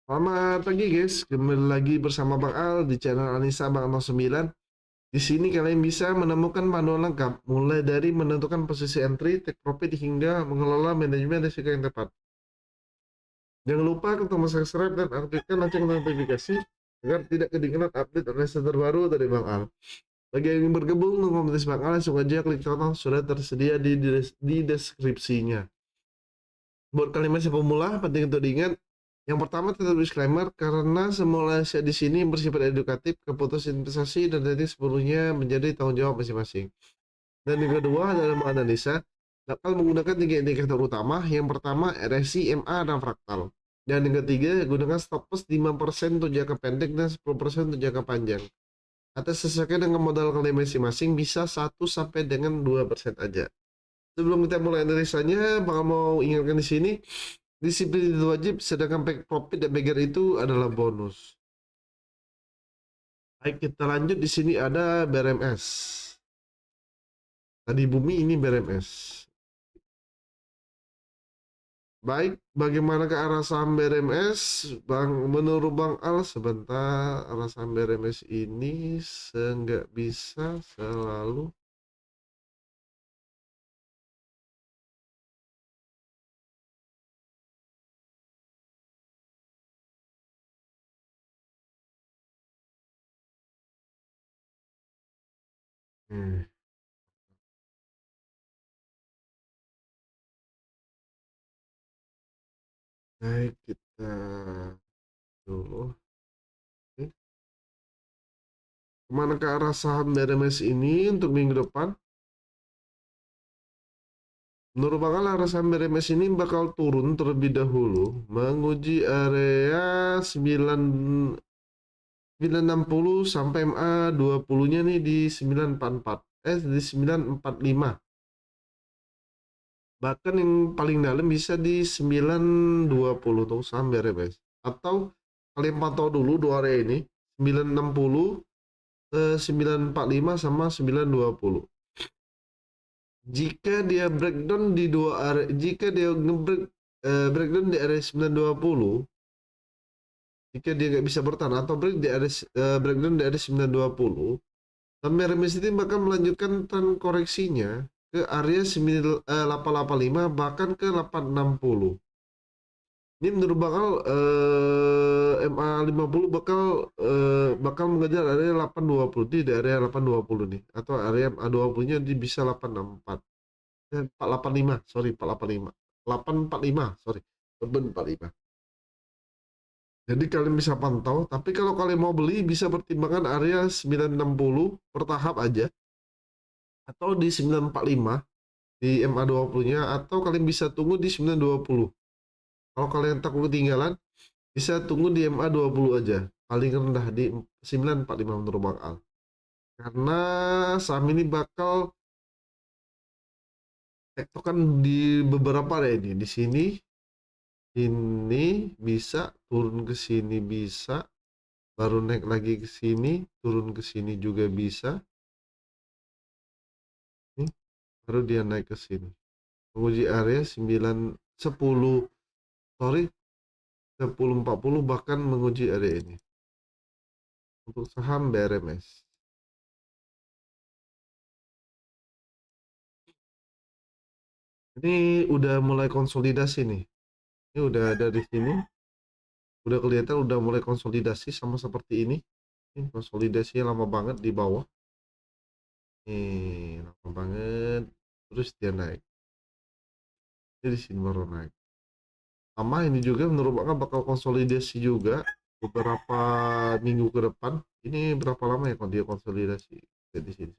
Selamat pagi guys, kembali lagi bersama Bang Al di channel Anissa Bang 09. Di sini kalian bisa menemukan panduan lengkap, mulai dari menentukan posisi entry, take profit hingga mengelola manajemen risiko yang tepat. Jangan lupa untuk subscribe dan aktifkan lonceng notifikasi agar tidak ketinggalan update analisa terbaru dari Bang Al. Bagi yang ingin bergabung dengan komunitas Bang Al, langsung aja klik tonton sudah tersedia di deskripsinya. Buat kalian masih pemula, penting untuk diingat. Yang pertama tetap disclaimer karena semua rahasia di sini bersifat edukatif, keputusan investasi dan nanti sepenuhnya menjadi tanggung jawab masing-masing. Dan yang kedua dalam menganalisa, dapat menggunakan tiga indikator utama. Yang pertama RSI, MA, dan fraktal. Dan yang ketiga, gunakan stop loss 5% untuk jangka pendek dan 10% untuk jangka panjang. Atau sesuaikan dengan modal kalian masing-masing, bisa 1 sampai dengan 2% aja. Sebelum kita mulai analisanya, Bang mau ingatkan di sini, disiplin itu wajib, sedangkan back profit dan beggar itu adalah bonus. Baik, kita lanjut. Di sini ada BRMS. Tadi bumi, ini BRMS. Baik, bagaimana ke arah saham BRMS? Menurut Bang Al, sebentar, arah saham BRMS ini nggak bisa selalu. Hmm. Baik, kita dulu. Kemana ke arah saham BRMS ini untuk minggu depan? Menurut Bang Al, arah saham BRMS ini bakal turun terlebih dahulu, menguji area 960 sampai MA 20-nya nih di 944. Di 945. Bahkan yang paling dalam bisa di 920 tuh saham BRMS. Atau kalian pantau dulu dua area ini, 960 945 sama 920. Jika dia breakdown di dua area, jika dia breakdown di area 920, jika dia nggak bisa bertahan atau breakdown di area 920, sampai remes ini bakal melanjutkan tren koreksinya ke area 885 bahkan ke 860. Ini menurut bakal MA50 bakal mengejar area 820 di area 820 nih, atau area MA20-nya di bisa 864. 485, sorry, 485. 845, sorry. 845. Jadi kalian bisa pantau, tapi kalau kalian mau beli bisa pertimbangkan area 960 bertahap aja, atau di 945 di MA20-nya, atau kalian bisa tunggu di 920. Kalau kalian takut ketinggalan, bisa tunggu di MA20 aja. Paling rendah di 945 menurut Bang Al. Karena saham ini bakal tektokan di beberapa area ini. Di sini ini bisa turun ke sini, bisa baru naik lagi ke sini, turun ke sini juga bisa. Nih, baru dia naik ke sini. Menguji area 10 sorry, 1040 bahkan menguji area ini. Untuk saham BRMS. Ini udah mulai konsolidasi nih. Ini udah ada di sini. Udah kelihatan udah mulai konsolidasi sama seperti ini. Ini konsolidasinya lama banget di bawah. Nih, lama banget. Terus dia naik. Jadi di sini baru naik. Sama ini juga menurut Bang bakal konsolidasi juga beberapa minggu ke depan. Ini berapa lama ya kalau dia konsolidasi? Di sini.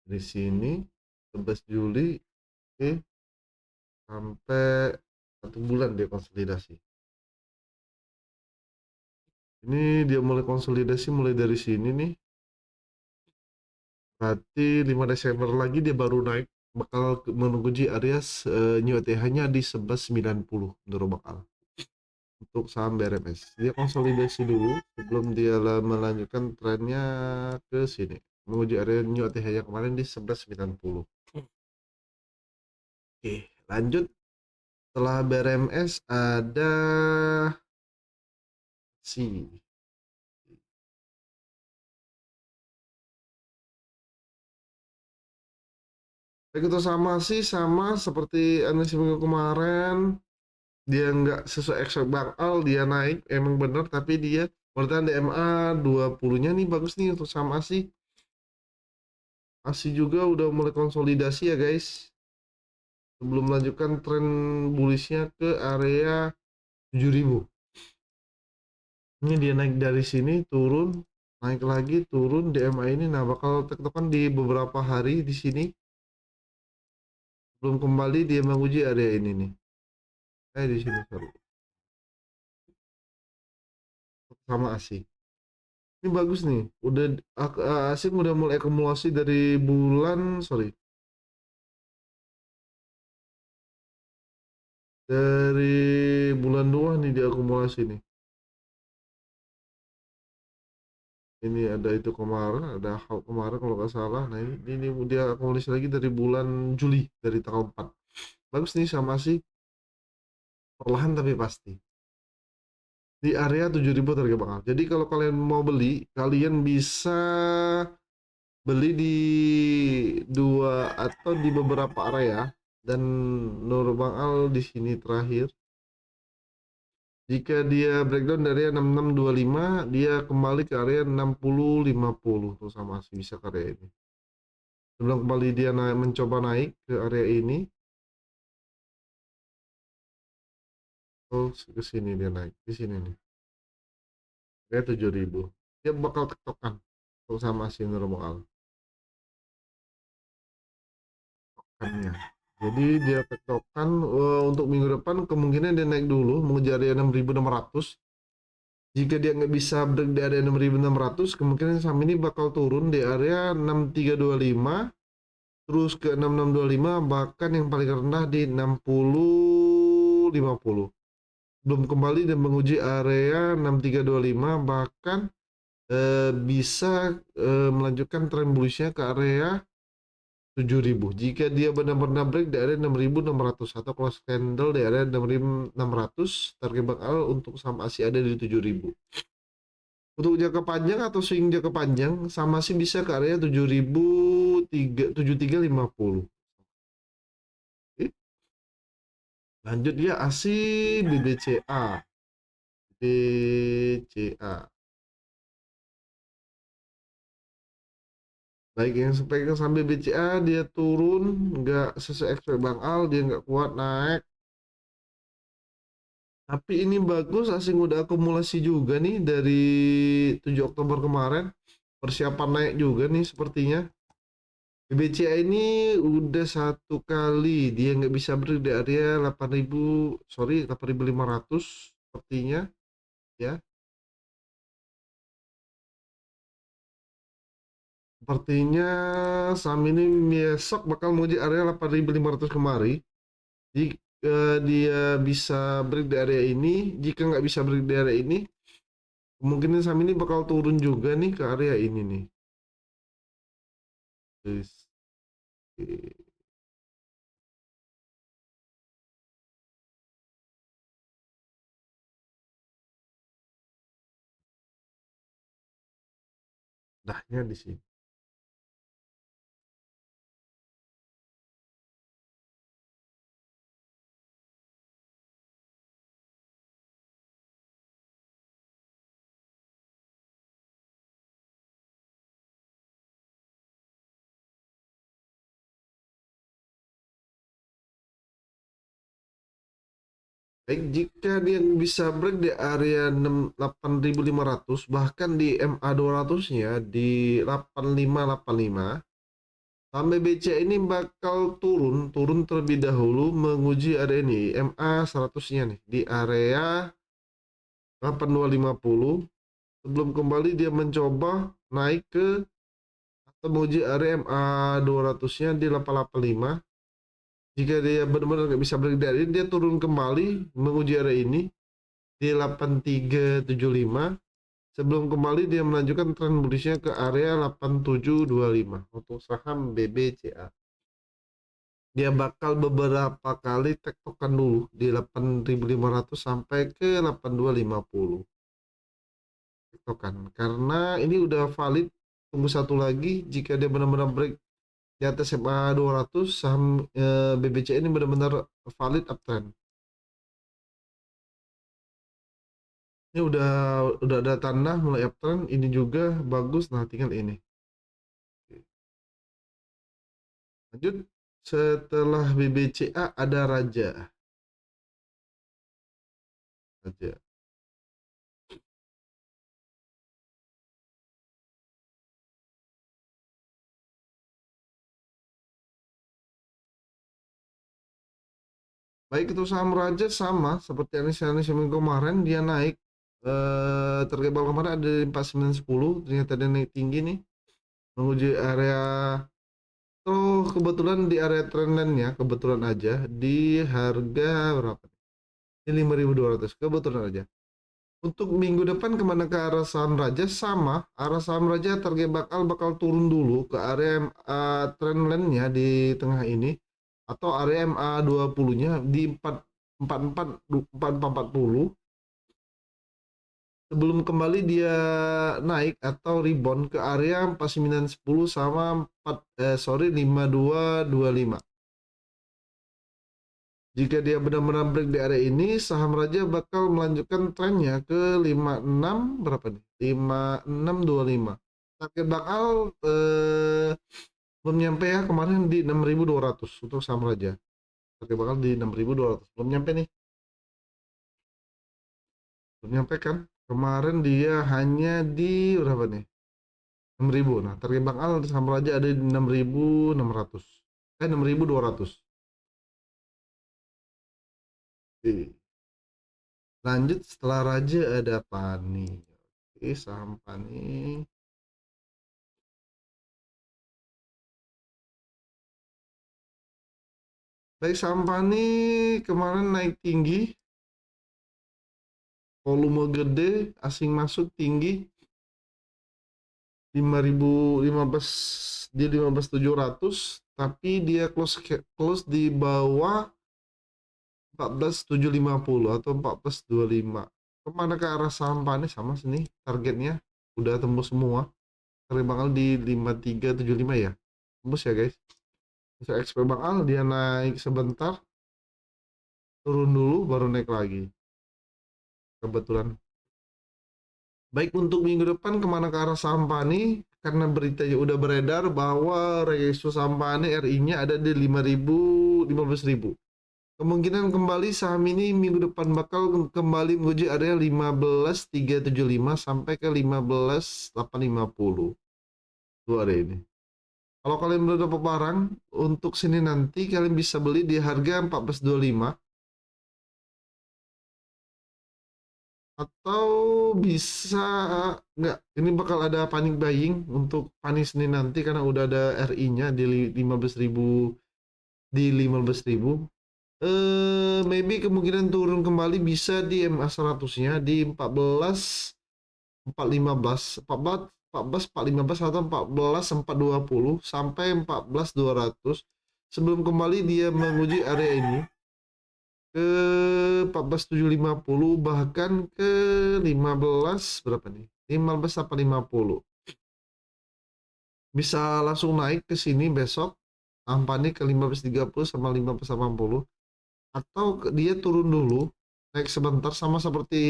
Di sini 11 Juli, oke, sampai 1 bulan dia konsolidasi. Ini dia mulai konsolidasi mulai dari sini nih. Berarti 5 Desember lagi dia baru naik, bakal menguji area new ETH-nya di 1190 menurut bakal. Untuk saham BRMS, dia konsolidasi dulu sebelum dia melanjutkan trennya ke sini, menguji area new ETH yang kemarin di 1190. Oke, lanjut. Setelah BRMS ada si. Baik, itu sama sih, sama seperti analisis minggu kemarin. Dia nggak sesuai eksak Bang Al, dia naik emang bener, tapi dia bertahan di MA 20-nya nih bagus nih untuk sama sih. ASI juga udah mulai konsolidasi ya guys. Sebelum melanjutkan tren bullishnya ke area 7.000. Ini dia naik dari sini turun, naik lagi turun di MA ini. Nah, bakal tektokan di beberapa hari di sini. Belum kembali dia menguji area ini nih. Di sini sorry. Sama ASI. Ini bagus nih. Udah ASI udah mulai akumulasi dari bulan, sorry. Dari bulan 2 nih diakumulasi nih. Ini ada itu kemarin, ada hal kemarin kalau nggak salah. Nah ini dia akumulasi lagi dari bulan Juli, dari tanggal 4. Bagus nih sama sih, perlahan tapi pasti. Di area 7.000 harga bakal. Jadi kalau kalian mau beli, kalian bisa beli di dua atau di beberapa area, dan Nur Bang Al di sini terakhir. Jika dia breakdown dari area 6625, dia kembali ke area 6050 tuh sama sih bisa ke area ini. Sebelum kembali dia mencoba naik ke area ini, terus ke sini dia naik di sini nih. Area 7.000. Dia bakal tektokan tuh sama si normal tektokannya. Jadi dia tektokan untuk minggu depan kemungkinan dia naik dulu mengejar area 6.600. Jika dia nggak bisa break di area 6.600, kemungkinan saham ini bakal turun di area 6325, terus ke 6625, bahkan yang paling rendah di 6050. Belum kembali dan menguji area 6325, bahkan bisa melanjutkan tren bullishnya ke area 7.000. Jika dia benar-benar break di area 6.600 atau close candle di area 6.600, target bakal untuk saham ASI ada di 7.000. Untuk jangka panjang atau swing jangka panjang, sama sih bisa ke area 7.350. Lanjut dia ASI BBCA. BCA. Baik, yang pegang sambil BCA dia turun, nggak sesuai ekspek Bang Al, dia nggak kuat naik. Tapi ini bagus, asing udah akumulasi juga nih dari 7 Oktober kemarin. Persiapan naik juga nih sepertinya. BCA ini udah satu kali dia nggak bisa beri di area 8.000, sorry 8.500 sepertinya ya. Sepertinya saham ini besok bakal menuju area 8.500 kemari. Jika dia bisa break di area ini, jika nggak bisa break di area ini, kemungkinan saham ini bakal turun juga nih ke area ini nih. Guys. Dahnya di sini. Baik, jika dia bisa break di area 8.500, bahkan di MA 200-nya di 8585, sampai BC ini bakal turun terlebih dahulu menguji area ini MA 100-nya nih di area 8250, sebelum kembali dia mencoba naik ke atau menguji area MA 200-nya di 885. Jika dia benar-benar nggak bisa break dari ini, dia turun kembali menguji area ini di 8375, sebelum kembali dia melanjutkan tren bullishnya ke area 8725 untuk saham BBCA. Dia bakal beberapa kali tektokan dulu di 8.500 sampai ke 8.250 tektokan. Karena ini udah valid, tunggu satu lagi jika dia benar-benar break di atas SMA 200, saham BBC ini benar-benar valid uptrend. Ini udah ada tanda mulai uptrend, ini juga bagus. Nah, tinggal ini. Lanjut, setelah BBCA ada Raja. Raja. Baik itu saham Raja sama seperti Anies minggu kemarin dia naik terkebal kemarin ada di 4910, ternyata dia naik tinggi nih menguji area. Oh, kebetulan di area trendline-nya kebetulan aja di harga berapa? Di 5.200 kebetulan aja. Untuk minggu depan kemana ke arah saham Raja sama, arah saham Raja target bakal turun dulu ke area MA trendline-nya di tengah ini atau area MA 20-nya di 4440 sebelum kembali dia naik atau rebound ke area 4910 sama 5225. Jika dia benar-benar break di area ini, saham Raja bakal melanjutkan trennya ke 56 berapa nih? 5625. Target bakal belum nyampe ya kemarin di 6.200 untuk saham Raja. Target bakal di 6.200. Belum nyampe nih. Belum nyampe kan? Kemarin dia hanya di berapa nih? 6.000. Nah, target bakal saham Raja ada di 6.600. 6.200. Lanjut setelah Raja ada Pani. Oke, saham Pani. Baik, saham Pani kemarin naik tinggi, volume gede, asing masuk tinggi, 5.015 di 15.700, tapi dia close di bawah 14.750 atau 14.25. Kemana ke arah saham Pani sama sini targetnya udah tembus semua. Target bakal di 5375 ya. Tembus ya guys. Bisa expect bakal dia naik sebentar, turun dulu baru naik lagi. Kebetulan. Baik untuk minggu depan kemana ke arah Sampani karena beritanya udah beredar bahwa ratio Sampani RI-nya ada di 5.000 15.000. Kemungkinan kembali saham ini minggu depan bakal kembali menuju area 15.375 sampai ke 15.850 dua hari ini. Kalau kalian belum dapat barang untuk sini nanti kalian bisa beli di harga 14.25 atau bisa nggak ini bakal ada panic buying untuk panik Senin nanti karena udah ada RI-nya di 15.000 di 15.000 maybe kemungkinan turun kembali bisa di MA 100-nya di 14.415 atau 14.420 sampai 14.200 sebelum kembali dia menguji area ini ke 14.750 bahkan ke 15 berapa nih? 15.850. Bisa langsung naik ke sini besok Ampani ke 15.30 sama 15.80 atau dia turun dulu naik sebentar sama seperti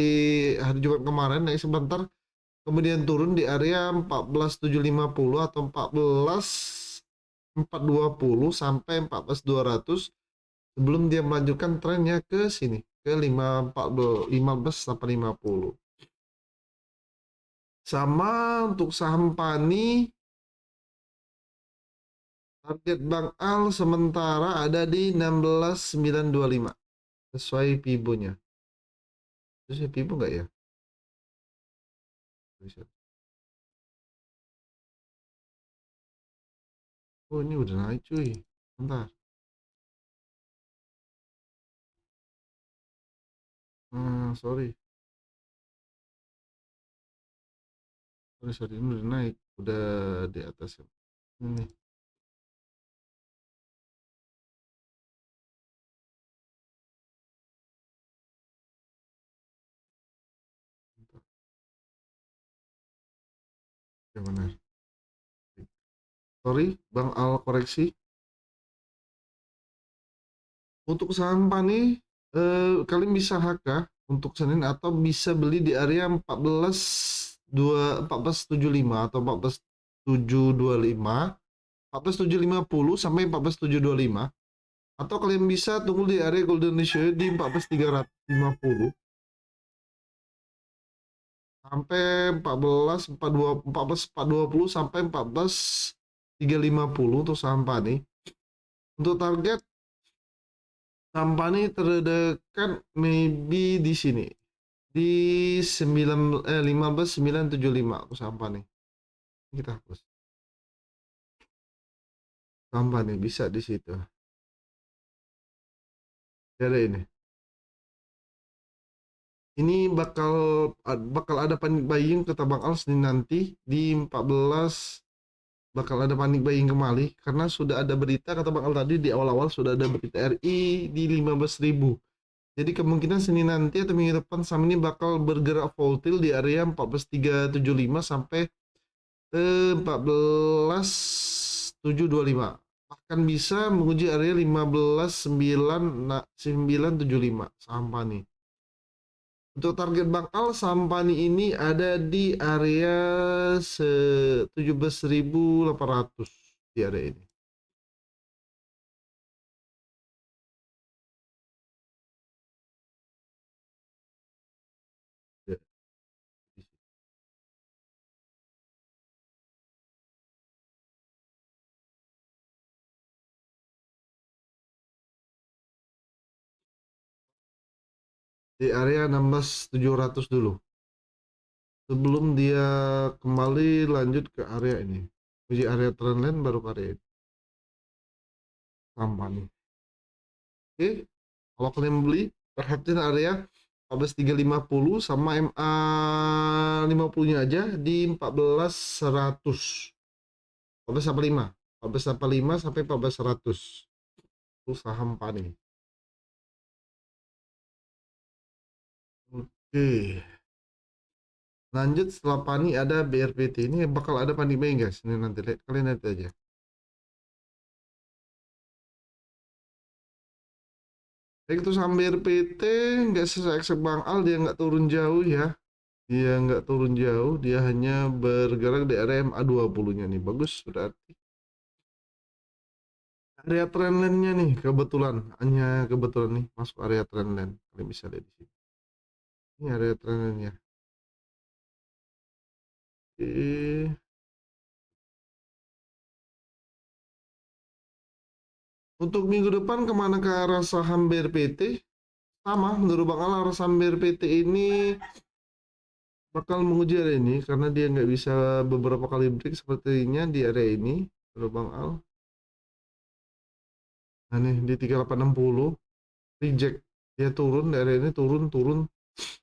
hari Jumat kemarin naik sebentar kemudian turun di area 14.750 atau 14.420 sampai 14.200 sebelum dia melanjutkan trennya ke sini ke 15.850 sama untuk saham Pani target Bang Al sementara ada di 16.925 sesuai Pibonya sesuai Pibo nggak ya. Oh ini udah naik cuy bentar. Sorry sorry ini udah naik udah di atas ini Yang benar. Sorry, Bang Al koreksi. Untuk saham Pani, kalian bisa HK untuk Senin atau bisa beli di area 14.755 atau 14.725, 14.750 sampai 14.725, atau kalian bisa tunggu di area golden ratio di 14.350 sampai 14.420 sampai 14.350 untuk saham Pani. Untuk target Sampani terdekat maybe di sini di 15.975 aku Sampani. Kita hapus. Sampani bisa di situ. Jadi ini. Ini bakal ada panic buying kata Bang Al Senin nanti di 14, bakal ada panic buying kembali karena sudah ada berita kata Bang Al tadi di awal-awal sudah ada berita RI di 15.000. Jadi kemungkinan Senin nanti atau minggu depan saham ini bakal bergerak volatile di area 14.375 sampai 14.725, bahkan bisa menguji area 15.975 saham Pani. Untuk target Bang Al saham Pani ini ada di area 17.800 di area ini. Ya, di area 16.700 dulu sebelum dia kembali lanjut ke area ini, uji area trendline baru ke area ini saham Pani. Oke, kalau kalian beli perhatiin area 14.350 sama MA 50-nya aja di 14.100. 14.85. 14.85 sampai 14.100. Itu saham Pani. Oke. Lanjut setelah Pani ada BRPT. Ini bakal ada Pani Mei guys. Ini nanti kalian lihat aja. Baik, itu saham BRPT nggak sesuai ekspek Bang Al, dia nggak turun jauh ya. Dia nggak turun jauh, dia hanya bergerak di area MA 20-nya nih. Bagus, berarti area trendline-nya nih kebetulan, hanya kebetulan nih masuk area trendline. Kalian bisa lihat di sini. Ini area trendline-nya. Oke. Untuk minggu depan kemana ke arah saham BRPT? Sama, menurut Bang Al, arah saham BRPT ini bakal menguji area ini karena dia nggak bisa beberapa kali break sepertinya di area ini, menurut Bang Al. Nah nih di 3860 reject, dia turun di area ini, turun.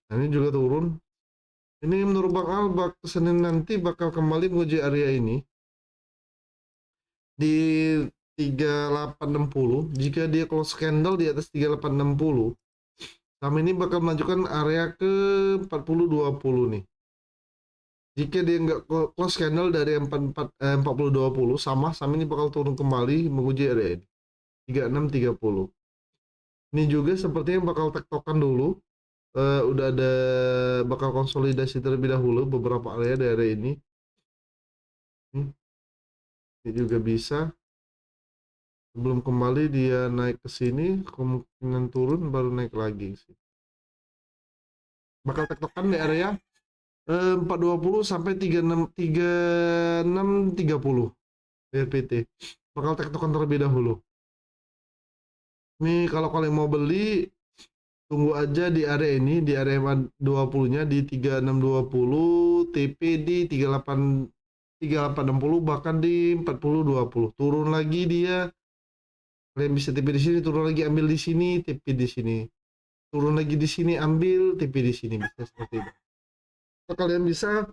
Nah ini juga turun. Ini menurut Bang Al Senin nanti bakal kembali menguji area ini di 3860. Jika dia close candle di atas 3860, saham ini bakal melanjutkan area ke 4020 nih. Jika dia nggak close candle dari 4020 sama, saham ini bakal turun kembali menguji area ini 3630. Ini juga sepertinya bakal tektokan dulu. Udah ada bakal konsolidasi terlebih dahulu beberapa area dari ini. Ini juga bisa sebelum kembali dia naik ke sini, kemungkinan turun baru naik lagi sih. Bakal tektokan di area 420 sampai 3630 BRPT. Bakal tektokan terlebih dahulu. Nih kalau kalian mau beli, tunggu aja di area ini, di area 20-nya di 3620, TP di 3860, bahkan di 4020. Turun lagi dia, kalian bisa TP di sini, turun lagi ambil di sini, TP di sini. Turun lagi di sini, ambil TP di sini, bisa seperti itu. Atau kalian bisa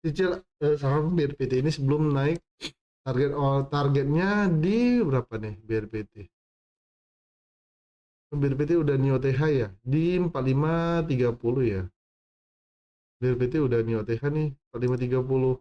cicil saham BRPT ini sebelum naik. Targetnya di berapa nih BRPT? BRPT udah Neo TH ya di 4530 ya. BRPT udah Neo TH nih 4530.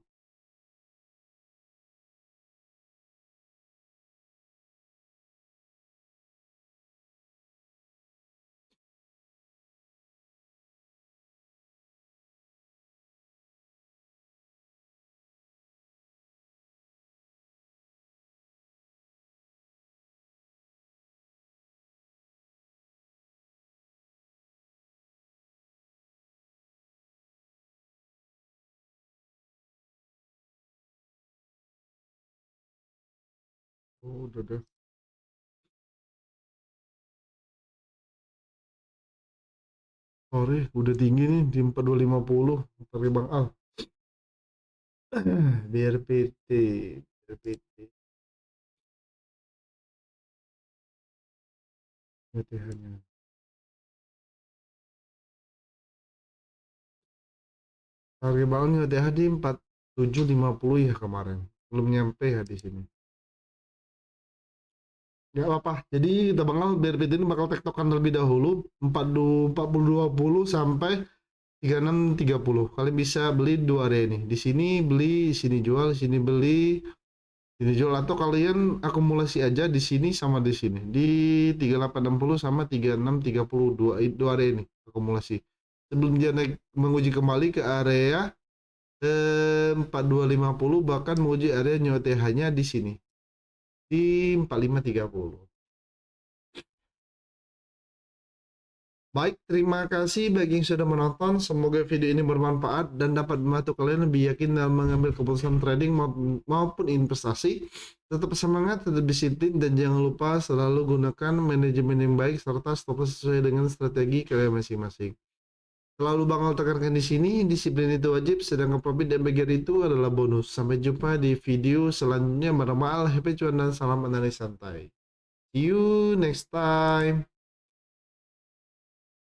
Oh, udah deh. Sorry, udah tinggi nih di 4250 pakai Bang Al. BRPT, BRPT, BTH-nya. Harga Bang Al BTH di 4750 ya kemarin. Belum nyampe ya di sini. Nggak apa-apa. Jadi kita bakal BRPT ini bakal tektokan terlebih dahulu 4220 sampai 3630. Kalian bisa beli dua area ini. Di sini beli, di sini jual, di sini beli, di sini jual, atau kalian akumulasi aja di sini sama di sini. Di 3860 sama 3630, dua area ini akumulasi. Sebelum dia naik menguji kembali ke area 4250, bahkan menguji area nyawa TH-nya di sini di 4530. Baik, terima kasih bagi yang sudah menonton. Semoga video ini bermanfaat dan dapat membantu kalian lebih yakin dalam mengambil keputusan trading maupun investasi. Tetap semangat, tetap disiplin, dan jangan lupa selalu gunakan manajemen yang baik serta stop loss sesuai dengan strategi kalian masing-masing. Selalu bakal tekankan di sini, disiplin itu wajib, sedangkan profit dan bagian itu adalah bonus. Sampai jumpa di video selanjutnya. Happy cuan dan salam analis santai. See you next time.